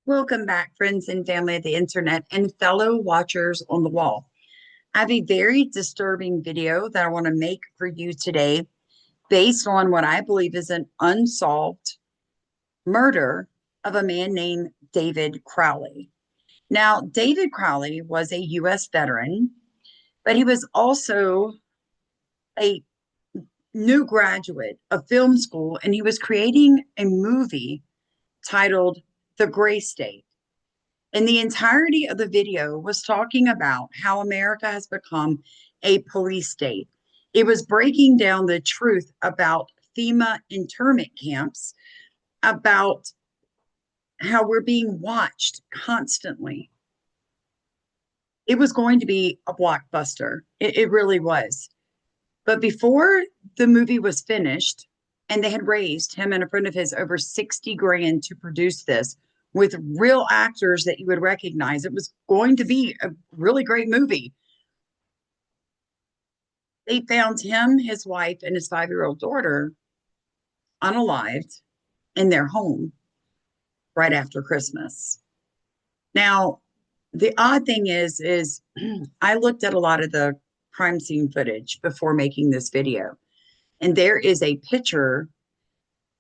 Welcome back, friends and family of the internet and fellow watchers on the wall. I have a very disturbing video that I want to make for you today based on what I believe is an unsolved murder of a man named David Crowley. Now, David Crowley was a U.S. veteran, but he was also a new graduate of film school, and he was creating a movie titled The Gray State. And the entirety of the video was talking about how America has become a police state. It was breaking down the truth about FEMA internment camps, about how we're being watched constantly. It was going to be a blockbuster. It really was. But before the movie was finished, and they had raised him and a friend of his over 60 grand to produce this, with real actors that you would recognize. It was going to be a really great movie. They found him, his wife, and his 5-year-old daughter unalived in their home right after Christmas. Now, the odd thing is I looked at a lot of the crime scene footage before making this video, and there is a picture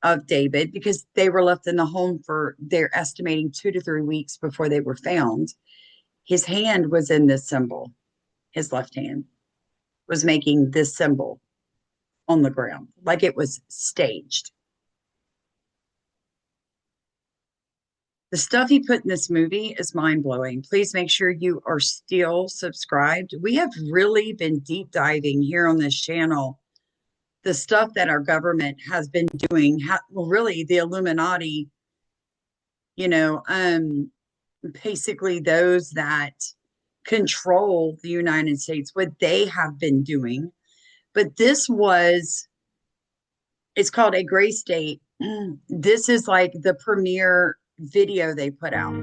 of David because they were left in the home for, they're estimating 2 to 3 weeks before they were found. His hand was in this symbol. His left hand was making this symbol on the ground, like it was staged. The stuff he put in this movie is mind-blowing. Please make sure you are still subscribed. We have really been deep diving here on this channel the stuff that our government has been doing, really the Illuminati, basically those that control the United States, what they have been doing. But this was, it's called A Gray State. This is like the premiere video they put out.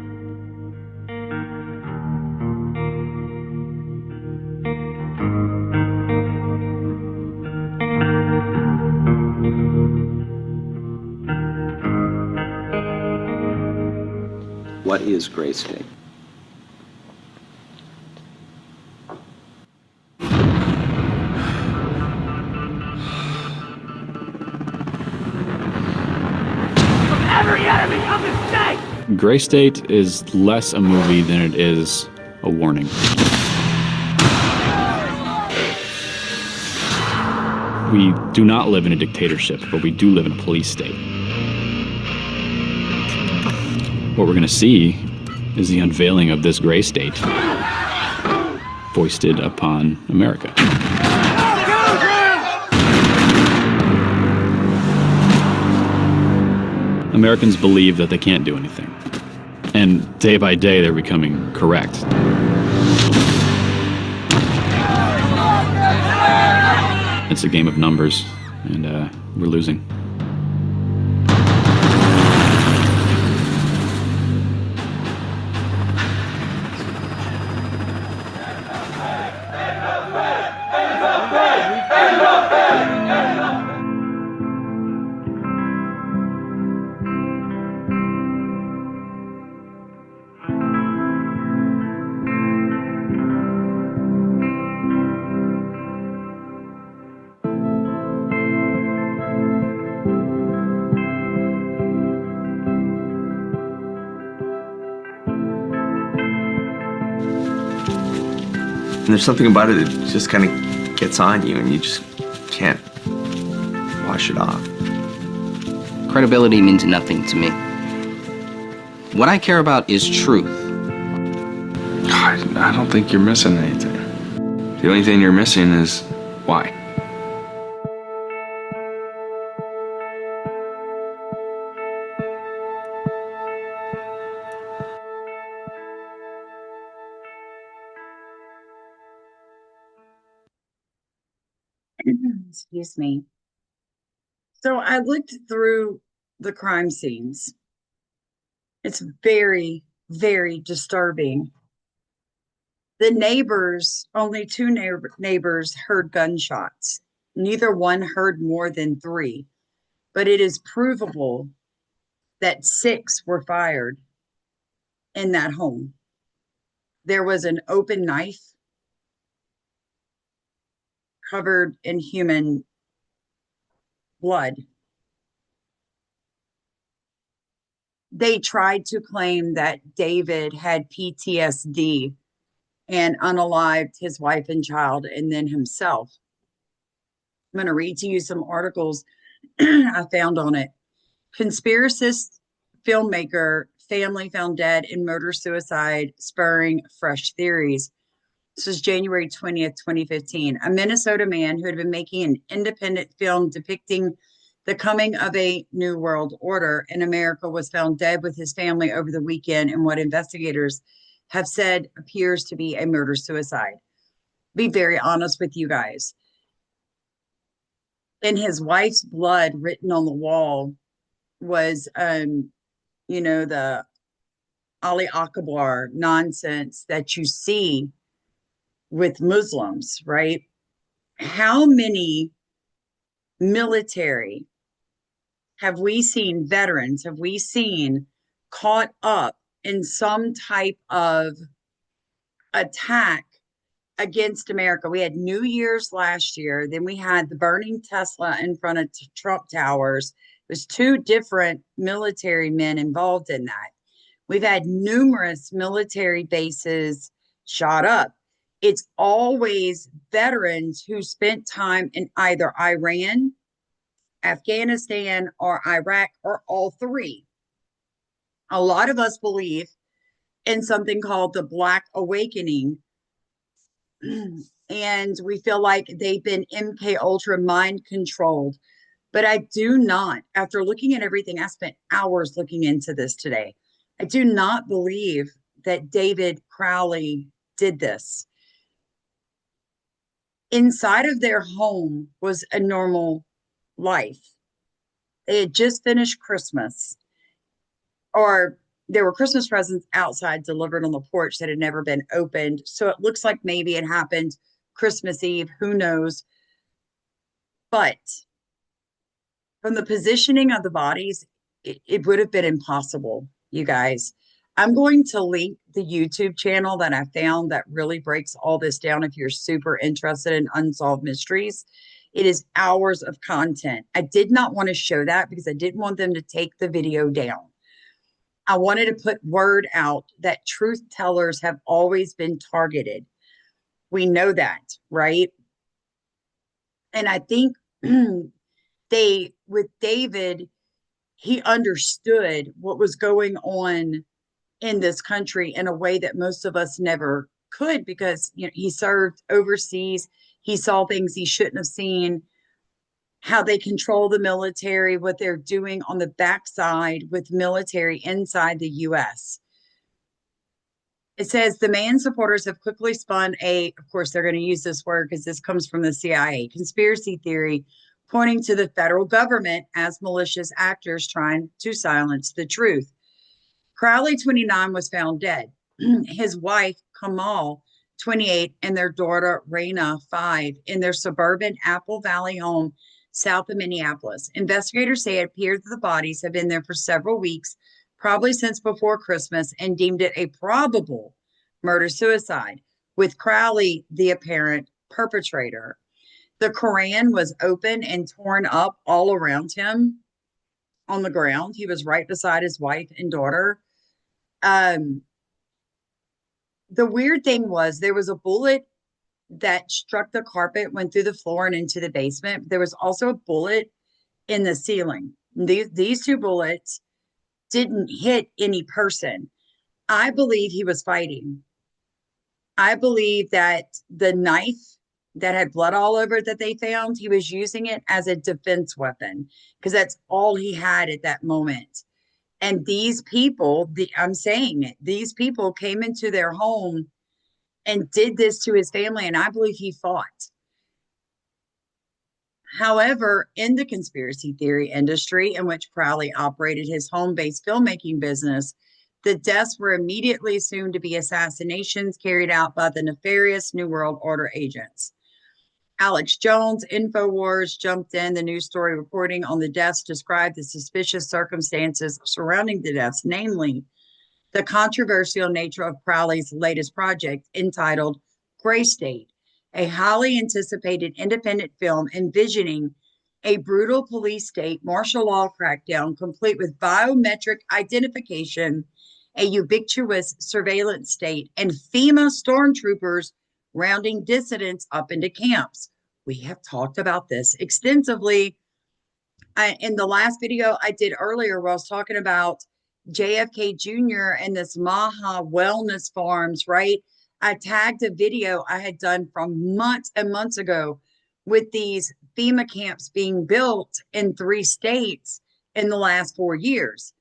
What is gray state? Gray State is less a movie than it is a warning. We do not live in a dictatorship, but we do live in a police state. What we're going to see is the unveiling of this gray state foisted upon America. Americans believe that they can't do anything. And day by day, they're becoming correct. It's a game of numbers, and we're losing. And there's something about it that just kind of gets on you and you just can't wash it off. Credibility means nothing to me. What I care about is truth. I don't think you're missing anything. The only thing you're missing is why. Excuse me. So I looked through the crime scenes. It's very, very disturbing. The neighbors, only two neighbors heard gunshots. Neither one heard more than 3, but it is provable that 6 were fired in that home. There was an open knife covered in human blood. They tried to claim that David had PTSD and unalived his wife and child and then himself. I'm going to read to you some articles I found on it. Conspiracist filmmaker family found dead in murder suicide, spurring fresh theories. This was January 20th, 2015. A Minnesota man who had been making an independent film depicting the coming of a new world order in America was found dead with his family over the weekend in what investigators have said appears to be a murder suicide. Be very honest with you guys. And his wife's blood written on the wall was, the Ali Akbar nonsense that you see with Muslims, right? How many military have we seen, veterans, have we seen caught up in some type of attack against America? We had New Year's last year. Then we had the burning Tesla in front of Trump Towers. There's two different military men involved in that. We've had numerous military bases shot up. It's always veterans who spent time in either Iran, Afghanistan, or Iraq, or all three. A lot of us believe in something called the Black Awakening, and we feel like they've been MK Ultra mind controlled. But I do not, after looking at everything, I spent hours looking into this today. I do not believe that David Crowley did this. Inside of their home was a normal life. They had just finished Christmas, or there were Christmas presents outside delivered on the porch that had never been opened. So it looks like maybe it happened Christmas Eve. Who knows? But from the positioning of the bodies, it would have been impossible, you guys. I'm going to link the YouTube channel that I found that really breaks all this down if you're super interested in unsolved mysteries. It is hours of content. I did not want to show that because I didn't want them to take the video down. I wanted to put word out that truth tellers have always been targeted. We know that, right? And I think with David, he understood what was going on in this country in a way that most of us never could, because he served overseas. He saw things he shouldn't have seen, how they control the military, what they're doing on the backside with military inside the U.S. It says the man's supporters have quickly spun of course, they're going to use this word because this comes from the CIA, conspiracy theory, pointing to the federal government as malicious actors trying to silence the truth. Crowley, 29, was found dead. His wife, Komel, 28, and their daughter, Rani, 5, in their suburban Apple Valley home south of Minneapolis. Investigators say it appears that the bodies have been there for several weeks, probably since before Christmas, and deemed it a probable murder-suicide, with Crowley the apparent perpetrator. The Quran was open and torn up all around him on the ground. He was right beside his wife and daughter. The weird thing was there was a bullet that struck the carpet, went through the floor and into the basement. There was also a bullet in the ceiling. These two bullets didn't hit any person. I believe he was fighting. I believe that the knife that had blood all over it that they found, he was using it as a defense weapon because that's all he had at that moment. And these people, I'm saying it, these people came into their home and did this to his family, and I believe he fought. However, in the conspiracy theory industry in which Crowley operated his home-based filmmaking business, the deaths were immediately assumed to be assassinations carried out by the nefarious New World Order agents. Alex Jones, InfoWars, jumped in. The news story reporting on the deaths described the suspicious circumstances surrounding the deaths, namely the controversial nature of Crowley's latest project entitled Gray State, a highly anticipated independent film envisioning a brutal police state martial law crackdown complete with biometric identification, a ubiquitous surveillance state, and FEMA stormtroopers rounding dissidents up into camps. We have talked about this extensively in the last video I did earlier, where I was talking about JFK Jr. and this Maha Wellness Farms, right? I tagged a video I had done from months and months ago with these FEMA camps being built in 3 states in the last 4 years.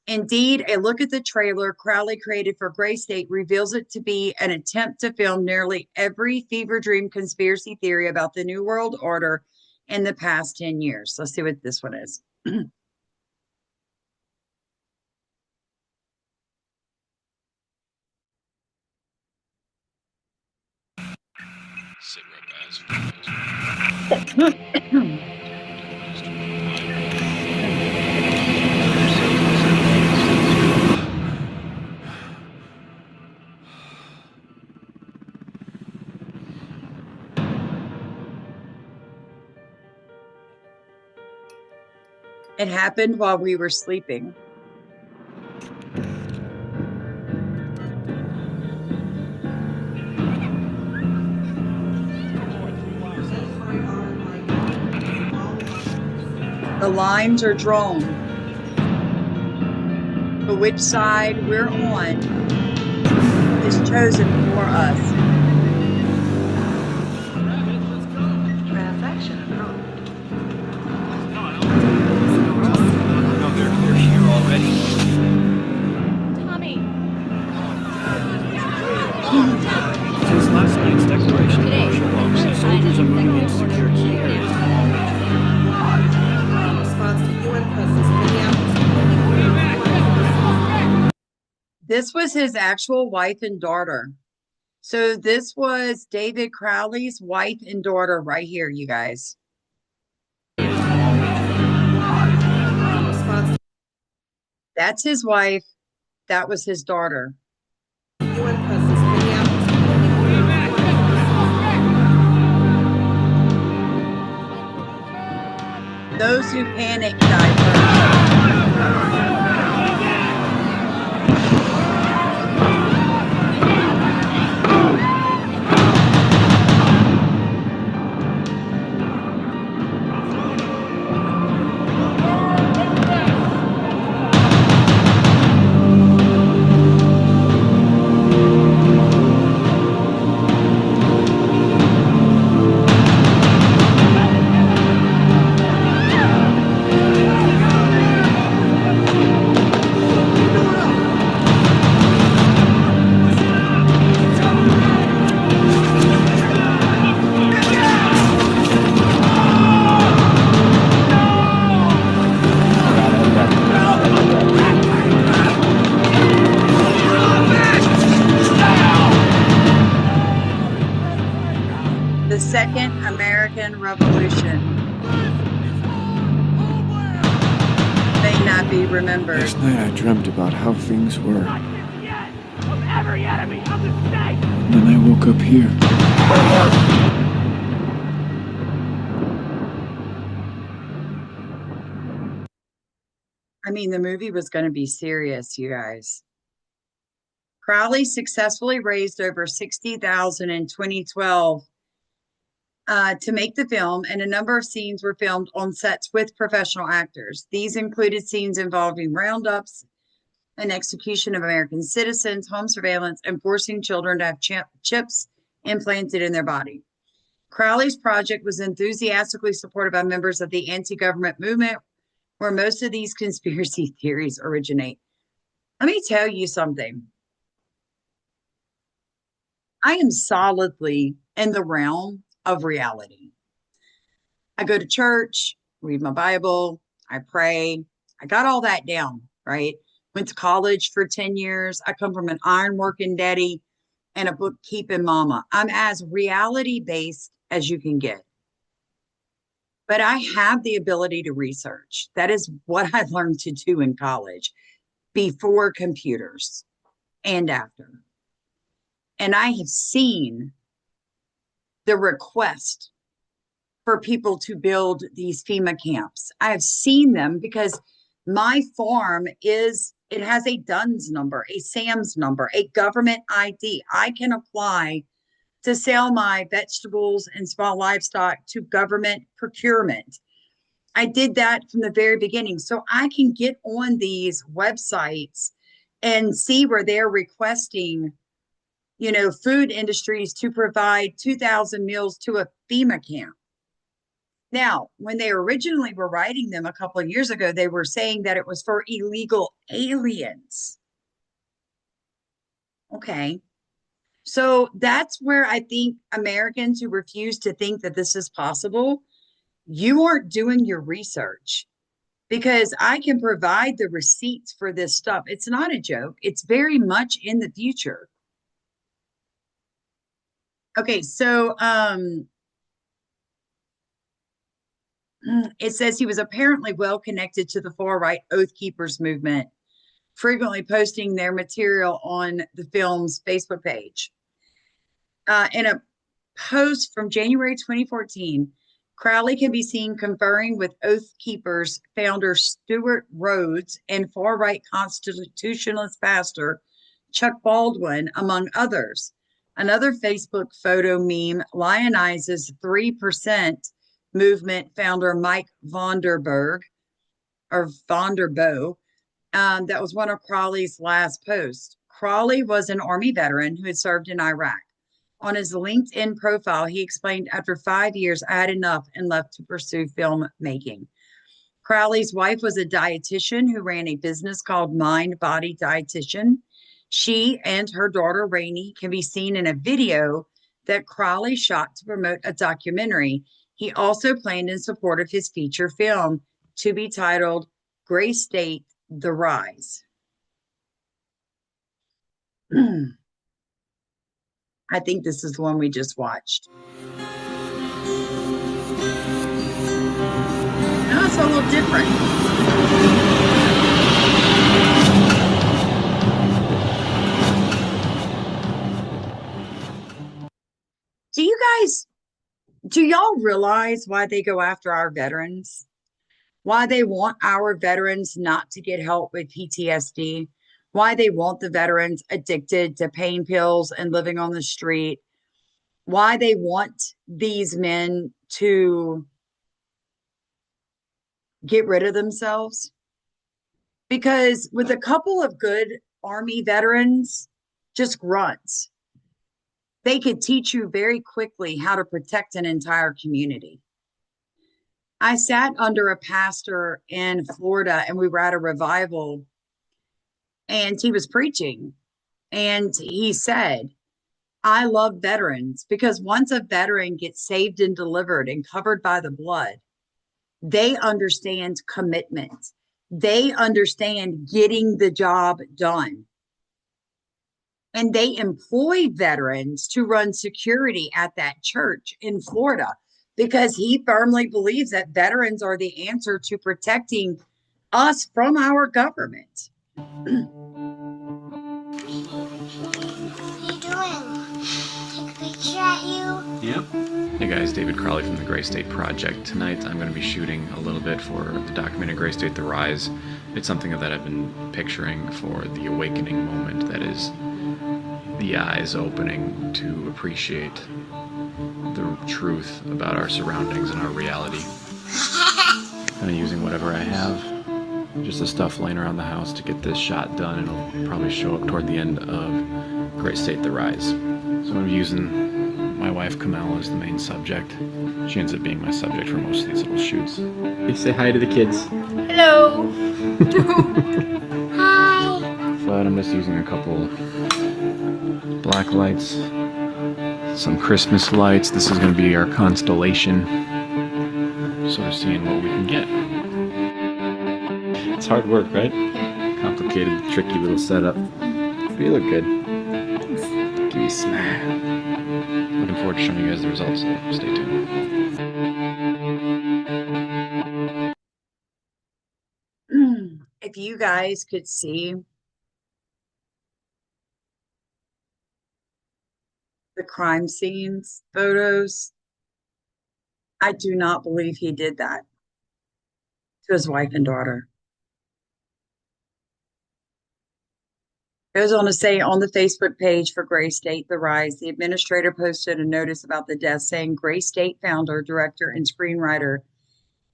Indeed, a look at the trailer Crowley created for Gray State reveals it to be an attempt to film nearly every fever dream conspiracy theory about the New World Order in the past 10 years. Let's see what this one is. It happened while we were sleeping. The lines are drawn. But which side we're on is chosen for us. Transaction approved. They're here already. Tommy. Since last night's declaration of martial law, soldiers are moving into secure key areas. In response to UN presence in Minneapolis. This was his actual wife and daughter. So this was David Crowley's wife and daughter right here, you guys. That's his wife. That was his daughter. UN presence in Minneapolis. Those who panic die first. The Second American Revolution may not be remembered. Last night I dreamt about how things were. And then I woke up here. I mean, the movie was going to be serious, you guys. Crowley successfully raised over $60,000 in 2012 to make the film, and a number of scenes were filmed on sets with professional actors. These included scenes involving roundups and execution of American citizens, home surveillance, and forcing children to have chips implanted in their body. Crowley's project was enthusiastically supported by members of the anti-government movement, where most of these conspiracy theories originate. Let me tell you something. I am solidly in the realm of reality. I go to church, read my Bible, I pray. I got all that down, right? Went to college for 10 years. I come from an ironworking daddy and a bookkeeping mama. I'm as reality-based as you can get. But I have the ability to research. That is what I learned to do in college. before computers and after. And I have seen the request for people to build these FEMA camps. I have seen them because my farm it has a DUNS number, a SAMS number, a government ID. I can apply to sell my vegetables and small livestock to government procurement. I did that from the very beginning. So I can get on these websites and see where they're requesting, food industries to provide 2,000 meals to a FEMA camp. Now, when they originally were writing them a couple of years ago, they were saying that it was for illegal aliens. Okay. So that's where I think Americans who refuse to think that this is possible, you aren't doing your research, because I can provide the receipts for this stuff. It's not a joke. It's very much in the future. Okay, so it says he was apparently well connected to the far-right Oath Keepers movement, frequently posting their material on the film's Facebook page. In a post from January 2014, Crowley can be seen conferring with Oath Keepers founder Stuart Rhodes and far-right constitutionalist pastor Chuck Baldwin, among others. Another Facebook photo meme lionizes 3% movement founder Mike Vonderbo. That was one of Crowley's last posts. Crowley was an Army veteran who had served in Iraq. On his LinkedIn profile, he explained, after 5 years, I had enough and left to pursue filmmaking. Crowley's wife was a dietitian who ran a business called Mind Body Dietitian. She and her daughter, Rani, can be seen in a video that Crowley shot to promote a documentary. He also planned in support of his feature film to be titled Gray State, The Rise. I think this is the one we just watched. No, it's a little different. Do y'all realize why they go after our veterans? Why they want our veterans not to get help with PTSD? Why they want the veterans addicted to pain pills and living on the street? Why they want these men to get rid of themselves? Because with a couple of good Army veterans, just grunts, they could teach you very quickly how to protect an entire community. I sat under a pastor in Florida, and we were at a revival, and he was preaching, and he said, I love veterans, because once a veteran gets saved and delivered and covered by the blood, they understand commitment. They understand getting the job done. And they employ veterans to run security at that church in Florida, because he firmly believes that veterans are the answer to protecting us from our government. What are you doing? Take a picture at you? Yep. Hey guys, David Crowley from the Gray State Project. Tonight I'm going to be shooting a little bit for the documentary Gray State, The Rise. It's something that I've been picturing for the awakening moment, that is the eyes opening to appreciate the truth about our surroundings and our reality. Kind of using whatever I have, just the stuff laying around the house to get this shot done, and it'll probably show up toward the end of Gray State, The Rise. So I'm using my wife Komel as the main subject. She ends up being my subject for most of these little shoots. You say hi to the kids. Hello. Hi. But I'm just using a couple black lights, some Christmas lights. This is going to be our constellation. Sort of seeing what we can get. It's hard work, right? Complicated, tricky little setup. But you look good. Give you a smile. Looking forward to showing you guys the results. Stay tuned. If you guys could see the crime scenes, photos. I do not believe he did that to his wife and daughter. Goes on to say on the Facebook page for Gray State The Rise, the administrator posted a notice about the death saying Gray State founder, director, and screenwriter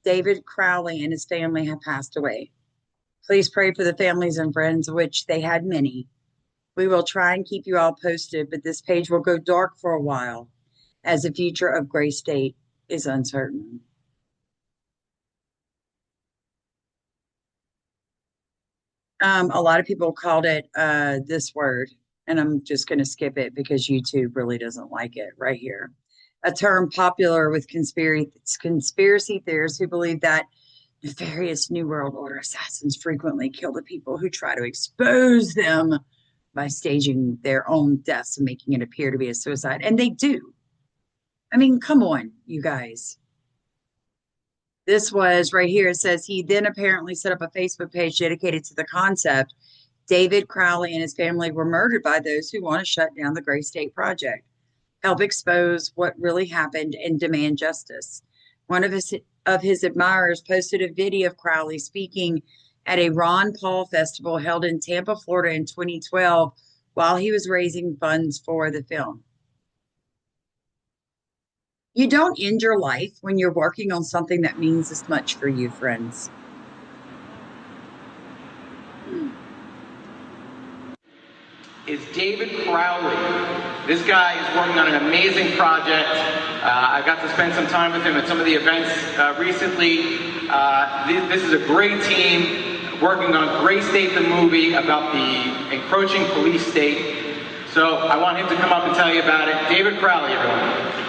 David Crowley and his family have passed away. Please pray for the families and friends, of which they had many. We will try and keep you all posted, but this page will go dark for a while as the future of Gray State is uncertain. A lot of people called it this word, and I'm just going to skip it because YouTube really doesn't like it right here. A term popular with conspiracy theorists who believe that nefarious New World Order assassins frequently kill the people who try to expose them by staging their own deaths and making it appear to be a suicide. And they do. I mean, come on, you guys. This was right here. It says he then apparently set up a Facebook page dedicated to the concept. David Crowley and his family were murdered by those who want to shut down the Gray State Project, help expose what really happened, and demand justice. One of his admirers posted a video of Crowley speaking at a Ron Paul festival held in Tampa, Florida in 2012 while he was raising funds for the film. You don't end your life when you're working on something that means as much for you, friends. Is David Crowley. This guy is working on an amazing project. I got to spend some time with him at some of the events recently. This is a great team working on Gray State, the movie about the encroaching police state. So I want him to come up and tell you about it. David Crowley, everyone.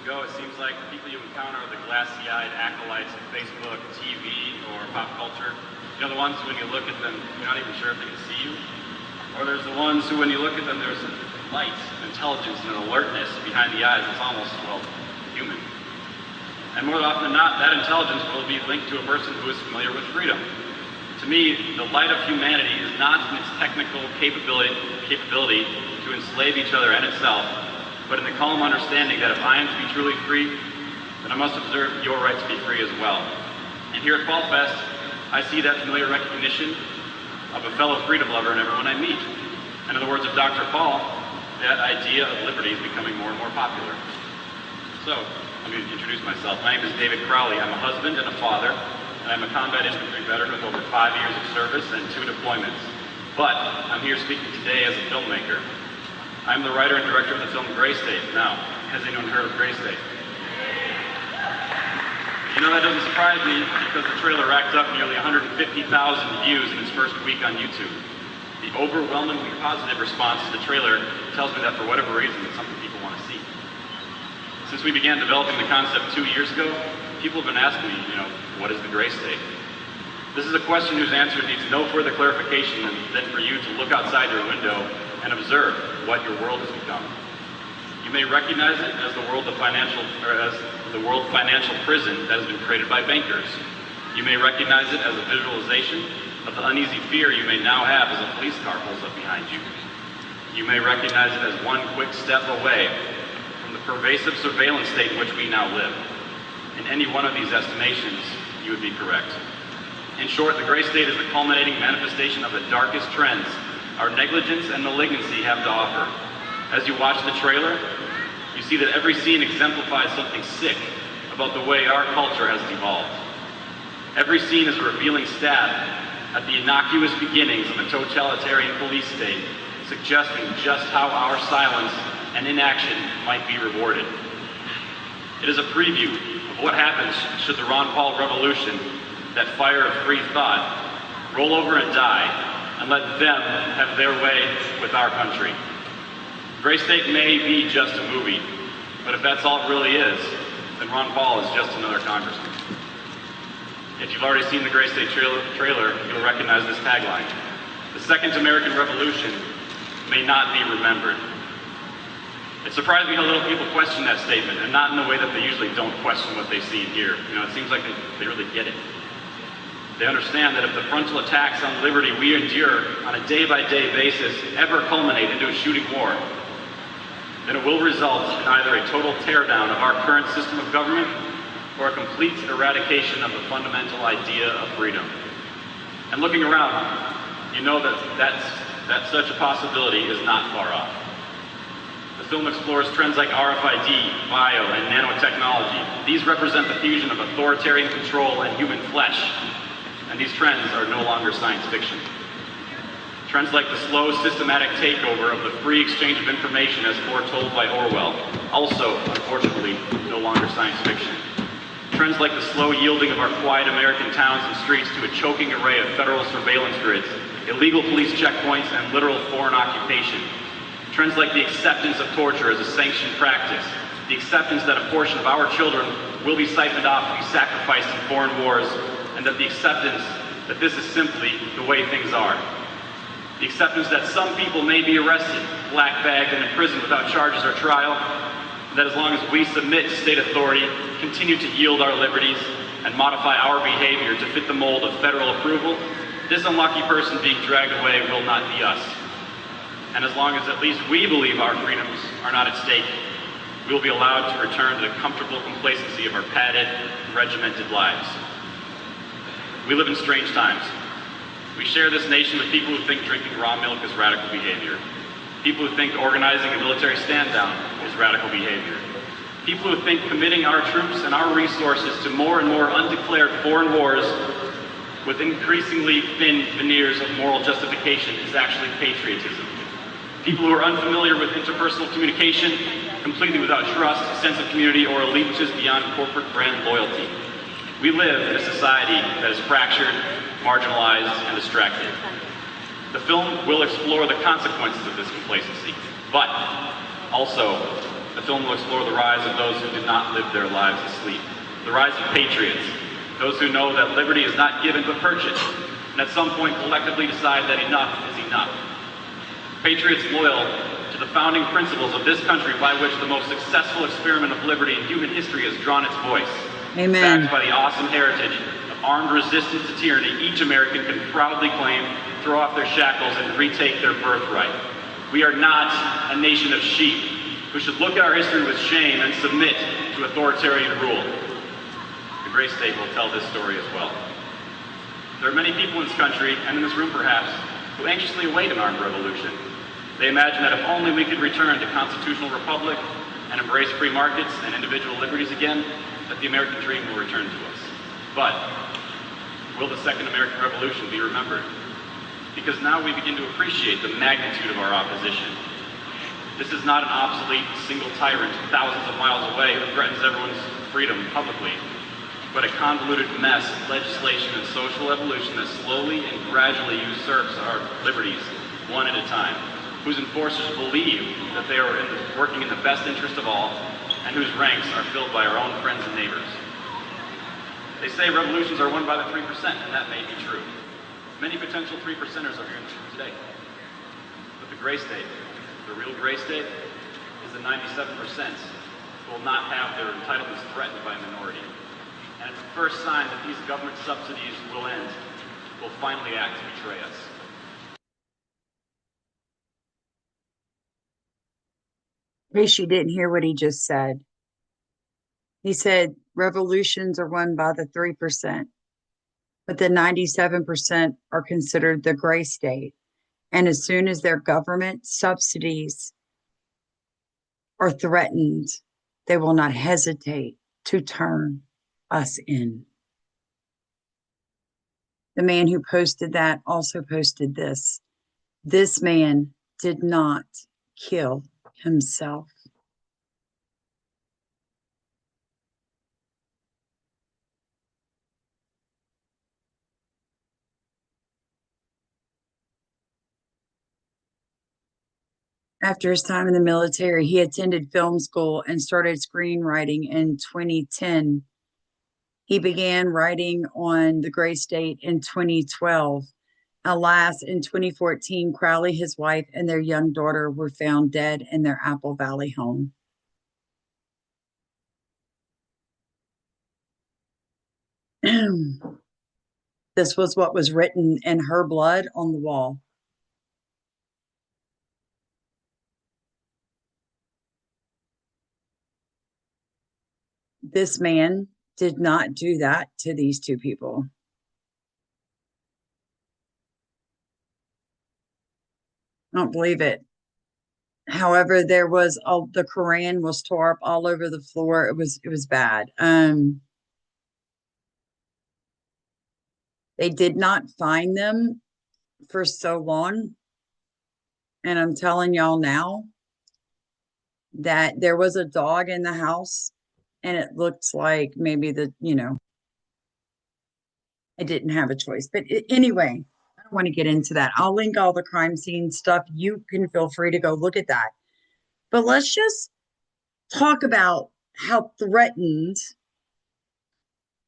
It seems like the people you encounter are the glassy-eyed acolytes of Facebook, TV, or pop culture. You know, the ones who, when you look at them, you're not even sure if they can see you. Or there's the ones who, when you look at them, there's a light, intelligence, and an alertness behind the eyes that's almost, well, human. And more often than not, that intelligence will be linked to a person who is familiar with freedom. To me, the light of humanity is not in its technical capability to enslave each other and itself, but in the calm understanding that if I am to be truly free, then I must observe your right to be free as well. And here at Fall Fest, I see that familiar recognition of a fellow freedom lover in everyone I meet. And in the words of Dr. Paul, that idea of liberty is becoming more and more popular. So, let me introduce myself. My name is David Crowley. I'm a husband and a father, and I'm a combat infantry veteran with over 5 years of service and 2 deployments. But I'm here speaking today as a filmmaker. I'm the writer and director of the film Gray State. Now, has anyone heard of Gray State? You know, that doesn't surprise me because the trailer racked up nearly 150,000 views in its first week on YouTube. The overwhelmingly positive response to the trailer tells me that for whatever reason, it's something people want to see. Since we began developing the concept 2 years ago, people have been asking me, what is the Gray State? This is a question whose answer needs no further clarification than for you to look outside your window and observe what your world has become. You may recognize it as the world financial prison that has been created by bankers. You may recognize it as a visualization of the uneasy fear you may now have as a police car pulls up behind you. You may recognize it as one quick step away from the pervasive surveillance state in which we now live. In any one of these estimations, you would be correct. In short, the Gray State is the culminating manifestation of the darkest trends our negligence and malignancy have to offer. As you watch the trailer, you see that every scene exemplifies something sick about the way our culture has evolved. Every scene is a revealing stab at the innocuous beginnings of a totalitarian police state, suggesting just how our silence and inaction might be rewarded. It is a preview of what happens should the Ron Paul revolution, that fire of free thought, roll over and die, and let them have their way with our country. Gray State may be just a movie, but if that's all it really is, then Ron Paul is just another congressman. If you've already seen the Gray State trailer, you'll recognize this tagline. The Second American Revolution may not be remembered. It surprised me how little people question that statement, and not in the way that they usually don't question what they see and hear. It seems like they really get it. They understand that if the frontal attacks on liberty we endure on a day-by-day basis ever culminate into a shooting war, then it will result in either a total teardown of our current system of government or a complete eradication of the fundamental idea of freedom. And looking around, you know that such a possibility is not far off. The film explores trends like RFID, bio, and nanotechnology. These represent the fusion of authoritarian control and human flesh, and these trends are no longer science fiction. Trends like the slow, systematic takeover of the free exchange of information as foretold by Orwell, also, unfortunately, no longer science fiction. Trends like the slow yielding of our quiet American towns and streets to a choking array of federal surveillance grids, illegal police checkpoints, and literal foreign occupation. Trends like the acceptance of torture as a sanctioned practice, the acceptance that a portion of our children will be siphoned off to be sacrificed in foreign wars, and that the acceptance that this is simply the way things are. The acceptance that some people may be arrested, black-bagged, and imprisoned without charges or trial, and that as long as we submit to state authority, continue to yield our liberties, and modify our behavior to fit the mold of federal approval, this unlucky person being dragged away will not be us. And as long as at least we believe our freedoms are not at stake, we will be allowed to return to the comfortable complacency of our padded, regimented lives. We live in strange times. We share this nation with people who think drinking raw milk is radical behavior. People who think organizing a military stand-down is radical behavior. People who think committing our troops and our resources to more and more undeclared foreign wars with increasingly thin veneers of moral justification is actually patriotism. People who are unfamiliar with interpersonal communication, completely without trust, sense of community, or allegiances beyond corporate brand loyalty. We live in a society that is fractured, marginalized, and distracted. The film will explore the consequences of this complacency, but also the film will explore the rise of those who did not live their lives asleep. The rise of patriots, those who know that liberty is not given but purchased, and at some point collectively decide that enough is enough. Patriots loyal to the founding principles of this country by which the most successful experiment of liberty in human history has drawn its voice. Amen. Backed by the awesome heritage of armed resistance to tyranny, each American can proudly claim, throw off their shackles, and retake their birthright. We are not a nation of sheep who should look at our history with shame and submit to authoritarian rule. The Gray State will tell this story as well. There are many people in this country, and in this room perhaps, who anxiously await an armed revolution. They imagine that if only we could return to constitutional republic and embrace free markets and individual liberties again, that the American dream will return to us. But will the Second American Revolution be remembered? Because now we begin to appreciate the magnitude of our opposition. This is not an obsolete single tyrant thousands of miles away who threatens everyone's freedom publicly, but a convoluted mess of legislation and social evolution that slowly and gradually usurps our liberties one at a time, whose enforcers believe that they are working in the best interest of all, and whose ranks are filled by our own friends and neighbors. They say revolutions are won by the 3%, and that may be true. Many potential 3%ers are here in this room today. But the Gray State, the real Gray State, is the 97% who will not have their entitlements threatened by a minority. And it's the first sign that these government subsidies will end, will finally act to betray us. In case you didn't hear what he just said. He said revolutions are won by the 3%, but the 97% are considered the Gray State. And as soon as their government subsidies are threatened, they will not hesitate to turn us in. The man who posted that also posted this. This man did not kill himself. After his time in the military, he attended film school and started screenwriting in 2010. He began writing on The Gray State in 2012. Alas, in 2014, Crowley, his wife, and their young daughter were found dead in their Apple Valley home. This was what was written in her blood on the wall. This man did not do that to these two people. I don't believe it. However, there was the Quran was tore up all over the floor. It was bad. They did not find them for so long. And I'm telling y'all now that there was a dog in the house, and it looks like maybe it didn't have a choice. But anyway, I don't want to get into that. I'll link all the crime scene stuff. You can feel free to go look at that. But let's just talk about how threatened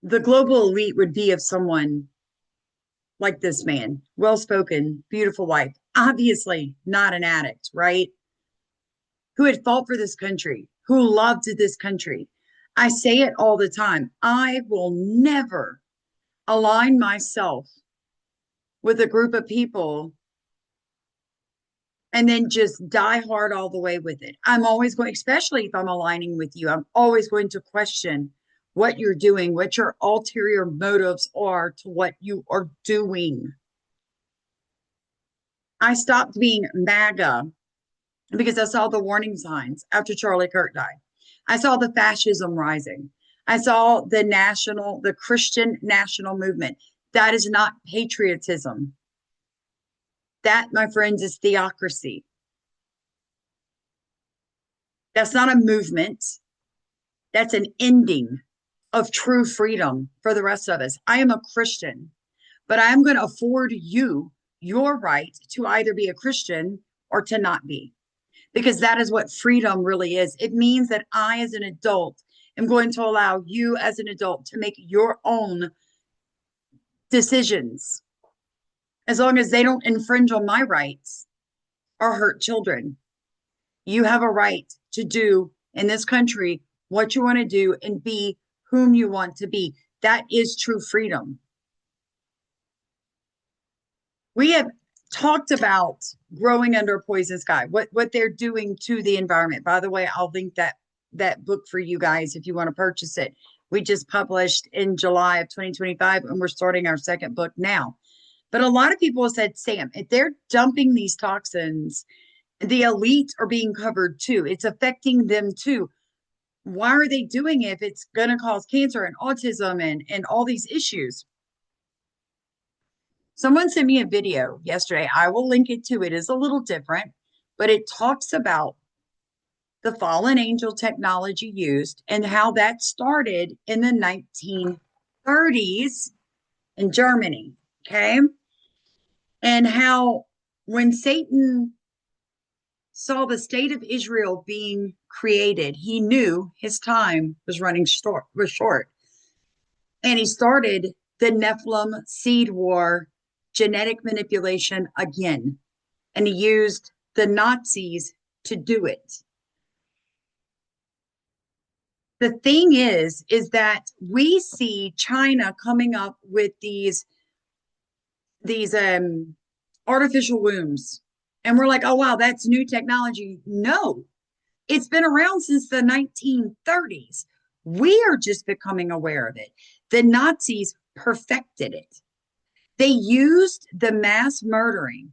the global elite would be of someone like this man. Well-spoken, beautiful wife, obviously not an addict, right? Who had fought for this country, who loved this country. I say it all the time. I will never align myself with a group of people and then just die hard all the way with it. I'm always going, especially if I'm aligning with you, I'm always going to question what you're doing, what your ulterior motives are to what you are doing. I stopped being MAGA because I saw the warning signs after Charlie Kirk died. I saw the fascism rising. I saw the Christian national movement. That is not patriotism. That, my friends, is theocracy. That's not a movement. That's an ending of true freedom for the rest of us. I am a Christian, but I am going to afford you your right to either be a Christian or to not be, because that is what freedom really is. It means that I, as an adult, am going to allow you as an adult to make your own decisions, as long as they don't infringe on my rights or hurt children. You have a right to do in this country what you want to do and be whom you want to be. That is true freedom. We have talked about growing under a poison sky, what they're doing to the environment. By the way, I'll link that book for you guys if you want to purchase it. We just published in July of 2025, and we're starting our second book now. But a lot of people have said, Sam, if they're dumping these toxins, the elite are being covered too. It's affecting them too. Why are they doing it if it's going to cause cancer and autism and all these issues? Someone sent me a video yesterday. I will link it too. It is a little different, but it talks about the fallen angel technology used and how that started in the 1930s in Germany. Okay. And how when Satan saw the state of Israel being created, he knew his time was running short. And he started the Nephilim seed war, genetic manipulation again. And he used the Nazis to do it. The thing is that we see China coming up with these artificial wombs. And we're like, oh, wow, that's new technology. No, it's been around since the 1930s. We are just becoming aware of it. The Nazis perfected it. They used the mass murdering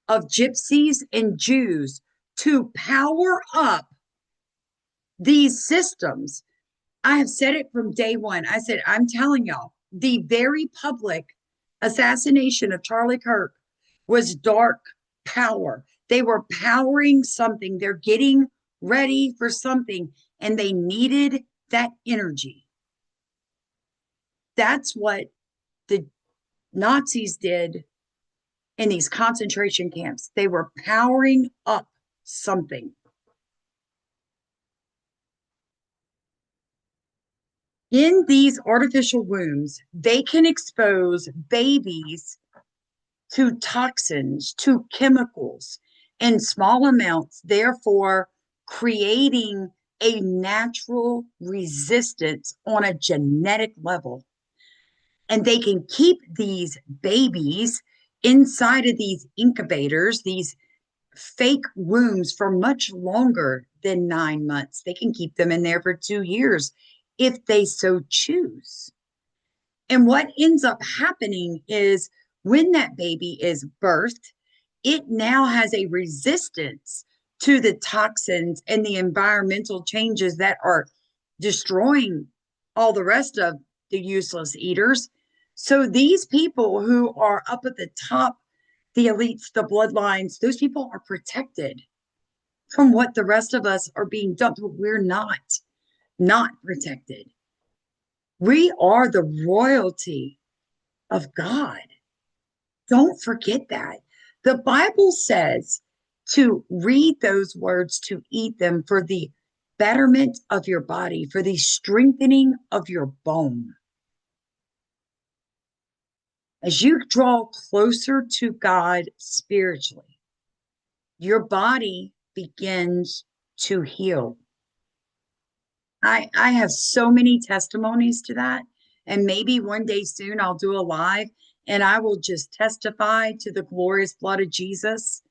of gypsies and Jews to power up these systems. I have said it from day one. I said, I'm telling y'all, the very public assassination of Charlie Kirk was dark power. They were powering something. They're getting ready for something, and they needed that energy. That's what the Nazis did in these concentration camps. They were powering up something. In these artificial wombs, they can expose babies to toxins, to chemicals in small amounts, therefore creating a natural resistance on a genetic level. And they can keep these babies inside of these incubators, these fake wombs, for much longer than 9 months. They can keep them in there for 2 years if they so choose. And what ends up happening is when that baby is birthed, it now has a resistance to the toxins and the environmental changes that are destroying all the rest of the useless eaters. So these people who are up at the top, the elites, the bloodlines, those people are protected from what the rest of us are being dumped. We're not protected. We are the royalty of God. Don't forget that. The Bible says to read those words, to eat them for the betterment of your body, for the strengthening of your bone. As you draw closer to God spiritually, your body begins to heal. I have so many testimonies to that. And maybe one day soon I'll do a live and I will just testify to the glorious blood of Jesus.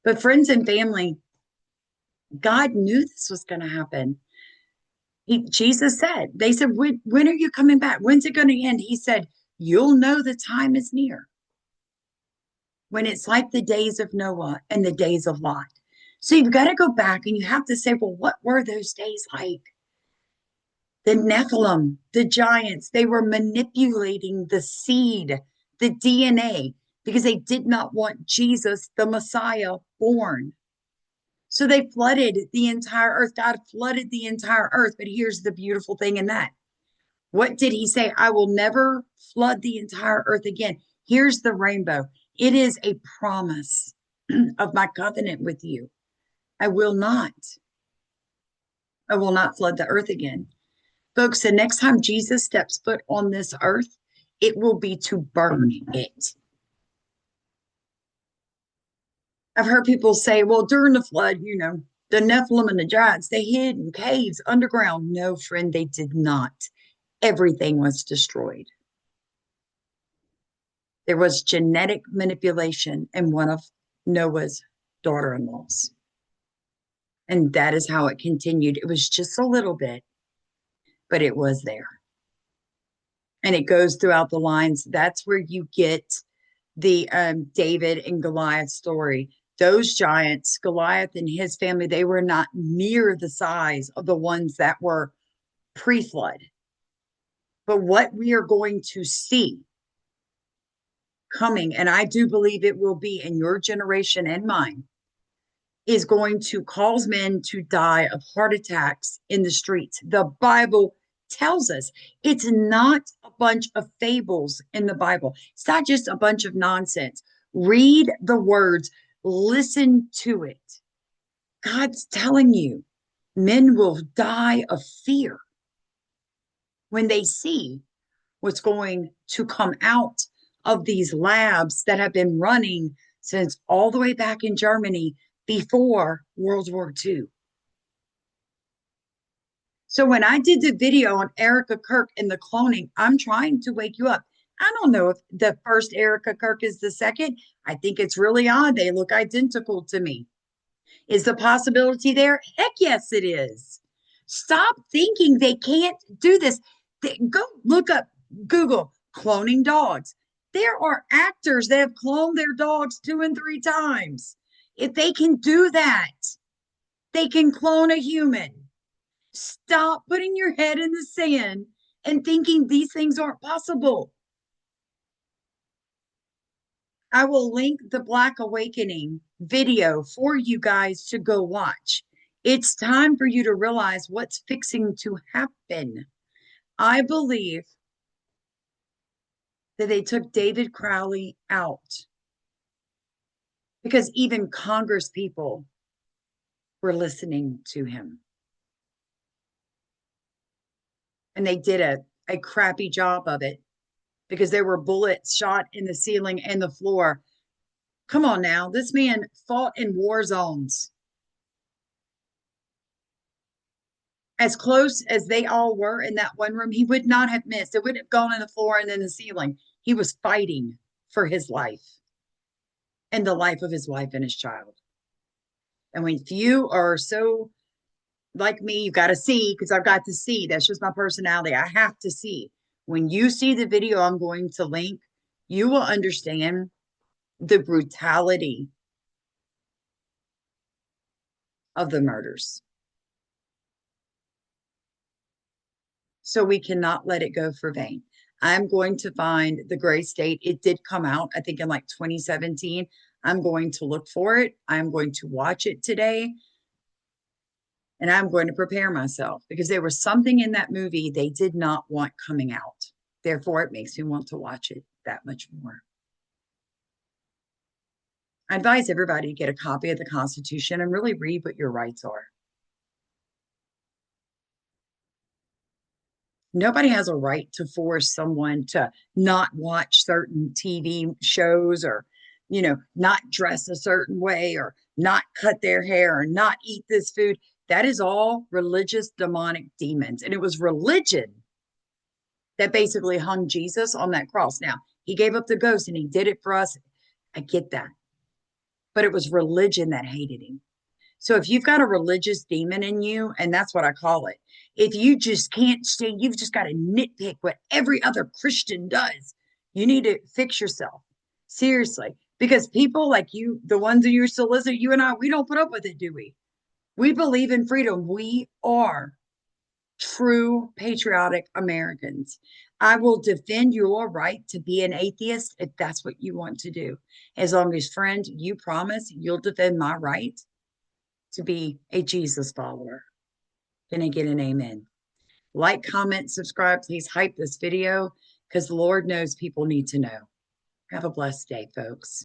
But friends and family, God knew this was going to happen. Jesus said, they said, when are you coming back? When's it going to end? He said, you'll know the time is near. When it's like the days of Noah and the days of Lot. So you've got to go back and you have to say, well, what were those days like? The Nephilim, the giants, they were manipulating the seed, the DNA, because they did not want Jesus, the Messiah, born. So they flooded the entire earth. God flooded the entire earth. But here's the beautiful thing in that. What did he say? I will never flood the entire earth again. Here's the rainbow. It is a promise of my covenant with you. I will not flood the earth again. Folks, the next time Jesus steps foot on this earth, it will be to burn it. I've heard people say, well, during the flood, the Nephilim and the giants, they hid in caves underground. No, friend, they did not. Everything was destroyed. There was genetic manipulation in one of Noah's daughter-in-laws. And that is how it continued. It was just a little bit, but it was there. And it goes throughout the lines. That's where you get the David and Goliath story. Those giants, Goliath and his family, they were not near the size of the ones that were pre-flood. But what we are going to see coming, and I do believe it will be in your generation and mine, is going to cause men to die of heart attacks in the streets. The Bible tells us it's not a bunch of fables in the Bible. It's not just a bunch of nonsense. Read the words, listen to it. God's telling you men will die of fear when they see what's going to come out of these labs that have been running since all the way back in Germany before World War II. So when I did the video on Erica Kirk and the cloning, I'm trying to wake you up. I don't know if the first Erica Kirk is the second. I think it's really odd. They look identical to me. Is the possibility there? Heck yes, it is. Stop thinking they can't do this. Go look up, Google, cloning dogs. There are actors that have cloned their dogs 2 and 3 times. If they can do that, they can clone a human. Stop putting your head in the sand and thinking these things aren't possible. I will link the Black Awakening video for you guys to go watch. It's time for you to realize what's fixing to happen. I believe that they took David Crowley out because even Congress people were listening to him. And they did a crappy job of it. because there were bullets shot in the ceiling and the floor. Come on now. This man fought in war zones. As close as they all were in that one room, he would not have missed. It would have gone in the floor and then the ceiling. He was fighting for his life and the life of his wife and his child. And when you are so like me, you got to see, because I've got to see. That's just my personality. I have to see. When you see the video I'm going to link, you will understand the brutality of the murders. So we cannot let it go for vain. I'm going to find the Gray State. It did come out, I think, in like 2017. I'm going to look for it. I'm going to watch it today. And I'm going to prepare myself because there was something in that movie they did not want coming out. Therefore, it makes me want to watch it that much more. I advise everybody to get a copy of the Constitution and really read what your rights are. Nobody has a right to force someone to not watch certain TV shows or, not dress a certain way or not cut their hair or not eat this food. That is all religious demonic demons. And it was religion that basically hung Jesus on that cross. Now, he gave up the ghost and he did it for us. I get that. But it was religion that hated him. So if you've got a religious demon in you, and that's what I call it, if you just can't stay, you've just got to nitpick what every other Christian does. You need to fix yourself. Seriously. Because people like you, the ones who you solicit, you and I, we don't put up with it, do we? We believe in freedom. We are true patriotic Americans. I will defend your right to be an atheist if that's what you want to do. As long as, friend, you promise you'll defend my right to be a Jesus follower. Can I get an amen? Like, comment, subscribe. Please hype this video because the Lord knows people need to know. Have a blessed day, folks.